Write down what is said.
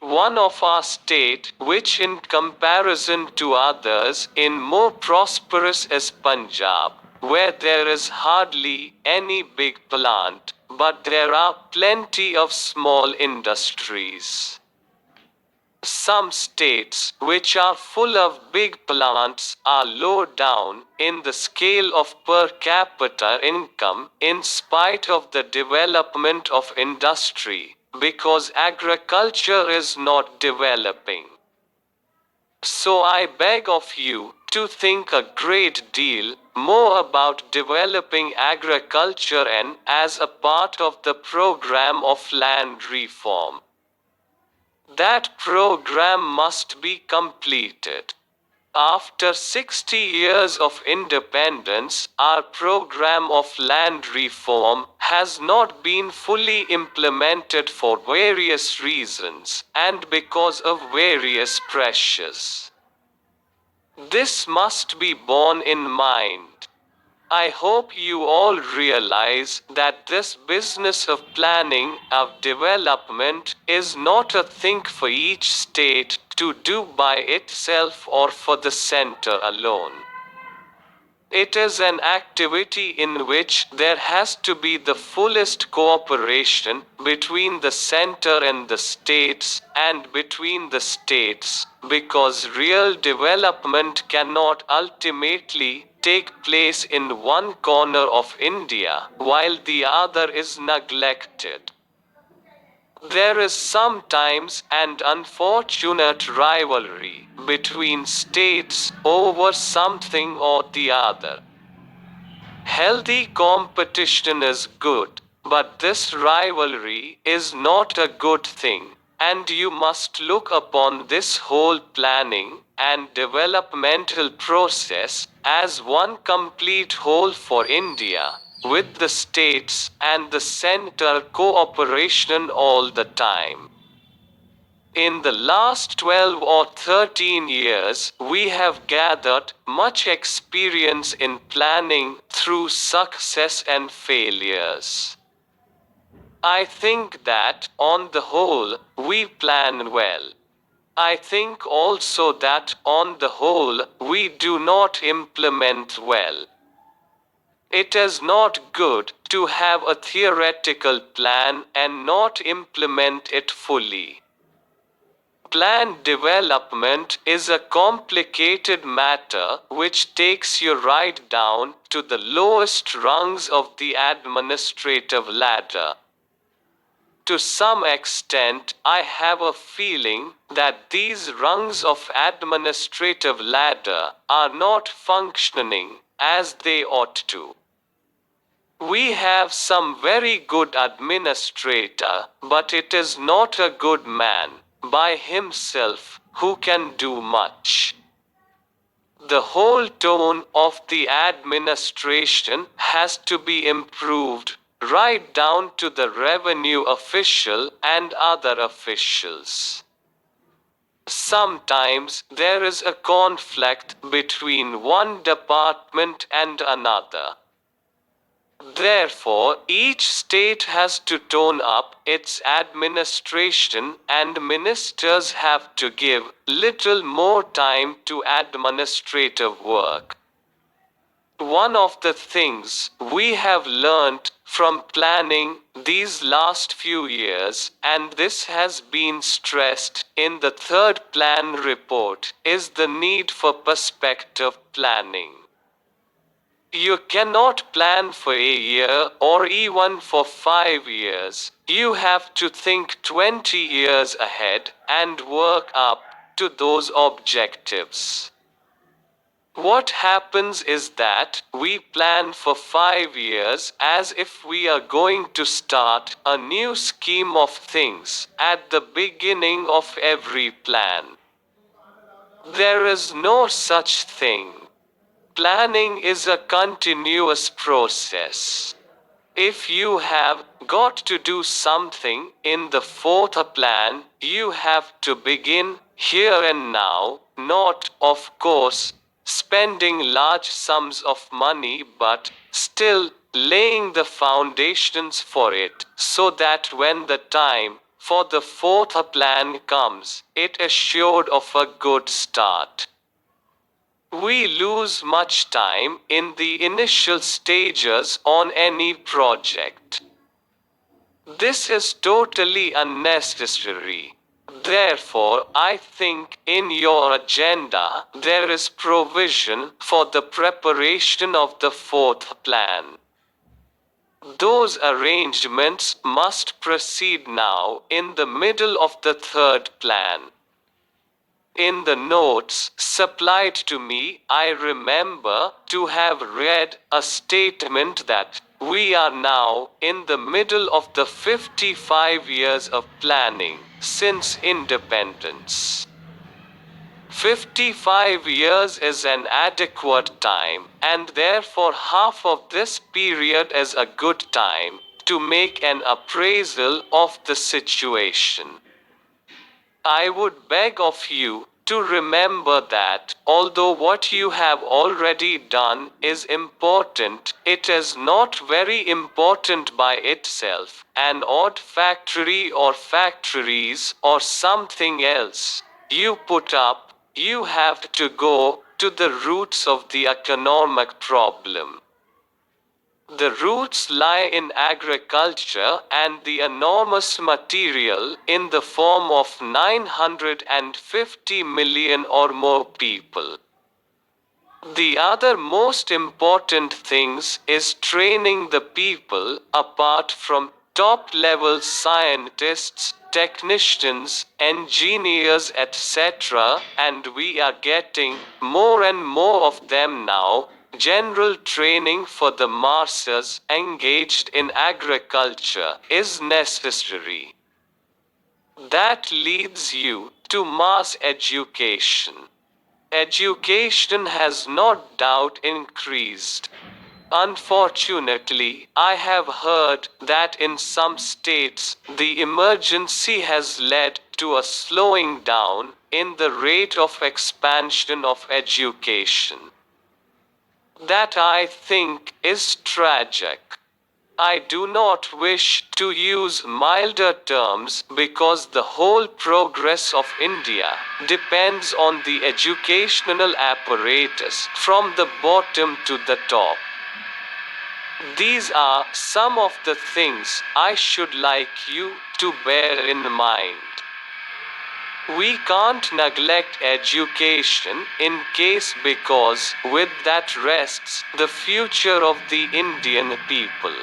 one of our state which in comparison to others in more prosperous is Punjab, where there is hardly any big plant, but there are plenty of small industries. Some states, which are full of big plants, are low down in the scale of per capita income in spite of the development of industry, because agriculture is not developing. So I beg of you to think a great deal more about developing agriculture and as a part of the program of land reform. That program must be completed. After 60 years of independence, our program of land reform has not been fully implemented for various reasons and because of various pressures. This must be borne in mind. I hope you all realize that this business of planning of development is not a thing for each state to do by itself or for the center alone. It is an activity in which there has to be the fullest cooperation between the center and the states, and between the states, because real development cannot ultimately take place in one corner of India, while the other is neglected. There is sometimes an unfortunate rivalry between states over something or the other. Healthy competition is good, but this rivalry is not a good thing, and you must look upon this whole planning and developmental process as one complete whole for India, with the states and the center cooperation all the time. In the last 12 or 13 years, we have gathered much experience in planning through success and failures. I think that, on the whole, we plan well. I think also that, on the whole, we do not implement well. It is not good to have a theoretical plan and not implement it fully. Plan development is a complicated matter which takes you right down to the lowest rungs of the administrative ladder. To some extent, I have a feeling that these rungs of administrative ladder are not functioning as they ought to. We have some very good administrator, but it is not a good man, by himself, who can do much. The whole tone of the administration has to be improved, right down to the revenue official and other officials. Sometimes there is a conflict between one department and another. Therefore, each state has to tone up its administration, and ministers have to give little more time to administrative work. One of the things we have learnt from planning these last few years, and this has been stressed in the third plan report, is the need for perspective planning. You cannot plan for a year or even for 5 years. You have to think 20 years ahead and work up to those objectives. What happens is that we plan for 5 years as if we are going to start a new scheme of things at the beginning of every plan. There is no such thing. Planning is a continuous process. If you have got to do something in the fourth plan, you have to begin here and now, not, of course, spending large sums of money, but still laying the foundations for it, so that when the time for the fourth plan comes, it assured of a good start. We lose much time in the initial stages on any project. This is totally unnecessary. Therefore, I think in your agenda there is provision for the preparation of the fourth plan. Those arrangements must proceed now in the middle of the third plan. In the notes supplied to me, I remember to have read a statement that we are now in the middle of the 55 years of planning since independence. 55 years is an adequate time, and therefore half of this period is a good time to make an appraisal of the situation. I would beg of you to remember that, although what you have already done is important, it is not very important by itself. An odd factory or factories or something else you put up, you have to go to the roots of the economic problem. The roots lie in agriculture and the enormous material in the form of 950 million or more people. The other most important things is training the people apart from top level scientists, technicians, engineers, etc., and we are getting more and more of them now. General training for the masses engaged in agriculture is necessary. That leads you to mass education. Education has no doubt increased. Unfortunately, I have heard that in some states the emergency has led to a slowing down in the rate of expansion of education. That I think is tragic. I do not wish to use milder terms because the whole progress of India depends on the educational apparatus from the bottom to the top. These are some of the things I should like you to bear in mind. We can't neglect education in case because with that rests the future of the Indian people.